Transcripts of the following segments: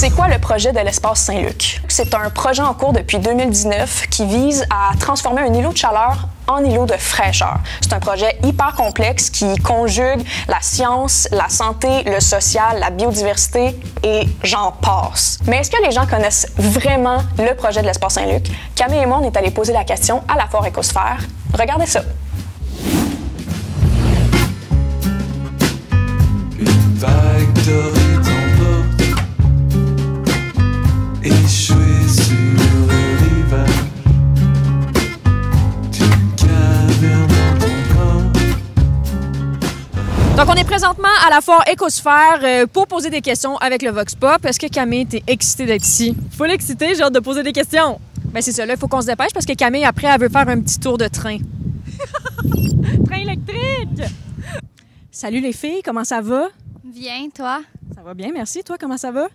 C'est quoi le projet de l'espace Saint-Luc? C'est un projet en cours depuis 2019 qui vise à transformer un îlot de chaleur en îlot de fraîcheur. C'est un projet hyper complexe qui conjugue la science, la santé, le social, la biodiversité et j'en passe. Mais est-ce que les gens connaissent vraiment le projet de l'espace Saint-Luc? Camille et moi, on est allés poser la question à la Foire Écosphère. Regardez ça. Une vague dorée t'emporte, échouée sur le rivage d'une caverne dans ton corps. Donc, on est présentement à la Foire Écosphère pour poser des questions avec le Vox Pop. Est-ce que Camille, t'es excitée d'être ici? Full excitée, j'ai hâte de poser des questions. Ben c'est ça, là, il faut qu'on se dépêche parce que Camille, après, elle veut faire un petit tour de train. Train électrique! Salut les filles, comment ça va? Bien, toi? Ça va bien, merci. Toi, comment ça va?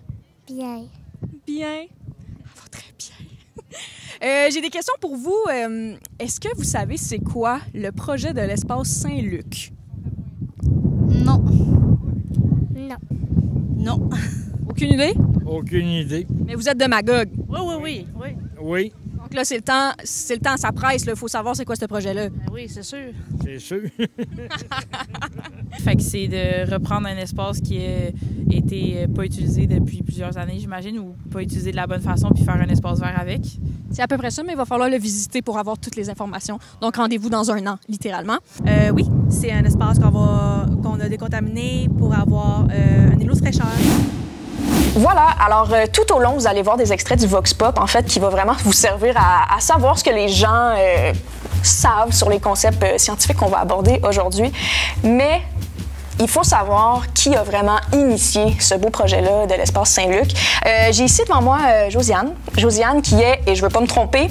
Bien. Bien. Ça va très bien. J'ai des questions pour vous. Est-ce que vous savez c'est quoi le projet de l'espace Saint-Luc? Non. Non. Non. Aucune idée? Aucune idée. Mais vous êtes de Magog. Oui. Oui, Donc là, c'est le temps, ça presse. Il faut savoir c'est quoi ce projet-là. Ben oui, c'est sûr. c'est sûr. Fait que c'est de reprendre un espace qui a été pas utilisé depuis plusieurs années, j'imagine, ou pas utilisé de la bonne façon, puis faire un espace vert avec. C'est à peu près ça, mais il va falloir le visiter pour avoir toutes les informations. Donc, rendez-vous dans un an, littéralement. Oui, c'est un espace qu'on a décontaminé pour avoir un îlot de fraîcheur. Voilà, alors tout au long, vous allez voir des extraits du Vox Pop, en fait, qui va vraiment vous servir à savoir ce que les gens savent sur les concepts scientifiques qu'on va aborder aujourd'hui. Mais il faut savoir qui a vraiment initié ce beau projet-là de l'espace Saint-Luc. J'ai ici devant moi Josiane. Josiane qui est, et je ne veux pas me tromper,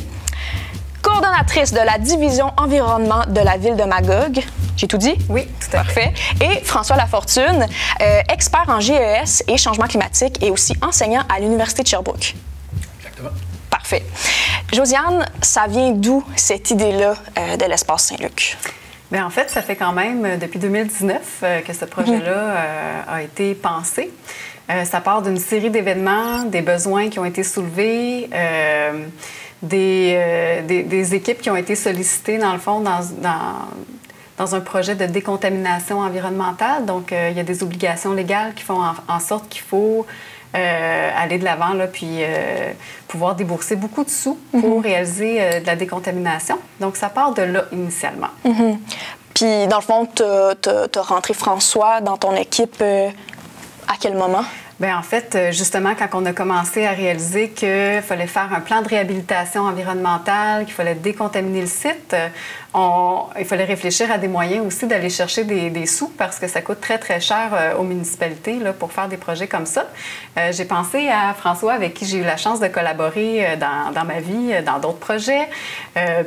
coordonnatrice de la division environnement de la ville de Magog. J'ai tout dit? Oui, tout à fait. Parfait. Et François Lafortune, expert en GES et changement climatique et aussi enseignant à l'Université de Sherbrooke. Exactement. Parfait. Josiane, ça vient d'où cette idée-là de l'espace Saint-Luc? Bien, en fait, ça fait quand même depuis 2019 que ce projet-là a été pensé. Ça part d'une série d'événements, des besoins qui ont été soulevés, des équipes qui ont été sollicitées, dans le fond, dans un projet de décontamination environnementale. Donc, il y a des obligations légales qui font en sorte qu'il faut aller de l'avant, là, puis pouvoir débourser beaucoup de sous pour réaliser de la décontamination. Donc, ça part de là initialement. Puis, dans le fond, tu as rentré François dans ton équipe à quel moment? Bien, en fait, justement, quand on a commencé à réaliser qu'il fallait faire un plan de réhabilitation environnementale, qu'il fallait décontaminer le site, il fallait réfléchir à des moyens aussi d'aller chercher des sous parce que ça coûte très, très cher aux municipalités là, pour faire des projets comme ça. J'ai pensé à François, avec qui j'ai eu la chance de collaborer dans ma vie, dans d'autres projets.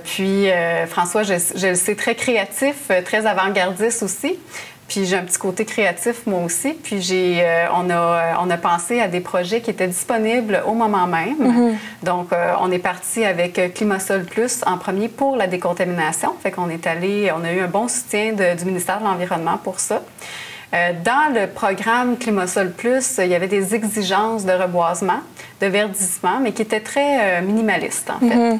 Puis, François, je le sais, très créatif, très avant-gardiste aussi. Puis j'ai un petit côté créatif, moi aussi. Puis on a pensé à des projets qui étaient disponibles au moment même. Donc, on est parti avec Climat-Sol Plus en premier pour la décontamination. Fait qu'on on a eu un bon soutien du ministère de l'Environnement pour ça. Dans le programme Climat-Sol Plus, il y avait des exigences de reboisement, de verdissement, mais qui étaient très minimalistes, en fait.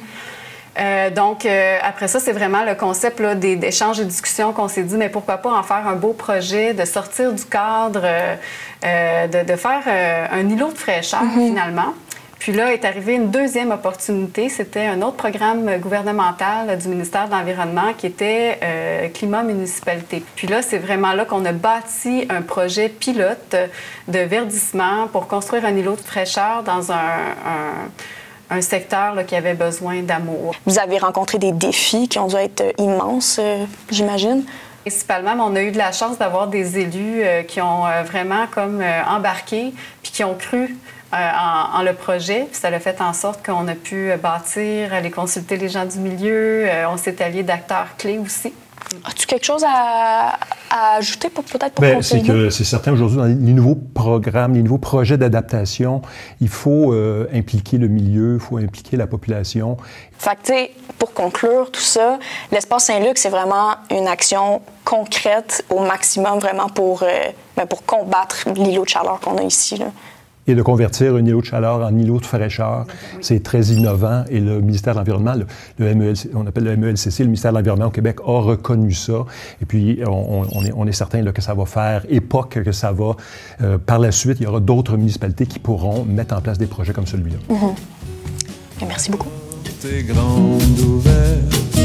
Donc, après ça, c'est vraiment le concept d'échanges et discussions qu'on s'est dit, mais pourquoi pas en faire un beau projet, de sortir du cadre, de faire un îlot de fraîcheur, finalement. Puis là est arrivée une deuxième opportunité. C'était un autre programme gouvernemental du ministère de l'Environnement qui était Climat Municipalité. Puis là, c'est vraiment là qu'on a bâti un projet pilote de verdissement pour construire un îlot de fraîcheur dans un secteur là, qui avait besoin d'amour. Vous avez rencontré des défis qui ont dû être immenses, j'imagine? Principalement, on a eu de la chance d'avoir des élus qui ont vraiment comme embarqué puis qui ont cru en le projet. Puis ça a fait en sorte qu'on a pu bâtir, aller consulter les gens du milieu. On s'est allié d'acteurs clés aussi. As-tu quelque chose à ajouter peut-être pour continuer? C'est que c'est certain aujourd'hui dans les nouveaux programmes, les nouveaux projets d'adaptation, il faut impliquer le milieu, il faut impliquer la population. Fait que, tu sais, pour conclure tout ça, l'espace Saint-Luc, c'est vraiment une action concrète au maximum vraiment pour combattre l'îlot de chaleur qu'on a ici, là. et de convertir un îlot de chaleur en îlot de fraîcheur. C'est très innovant et le ministère de l'Environnement, on appelle le MELCC, le ministère de l'Environnement au Québec, a reconnu ça. Et puis, on est certain là, que ça va faire époque, que ça va... par la suite, il y aura d'autres municipalités qui pourront mettre en place des projets comme celui-là. Merci beaucoup. Tes grandes ouvertes,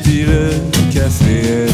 puis le café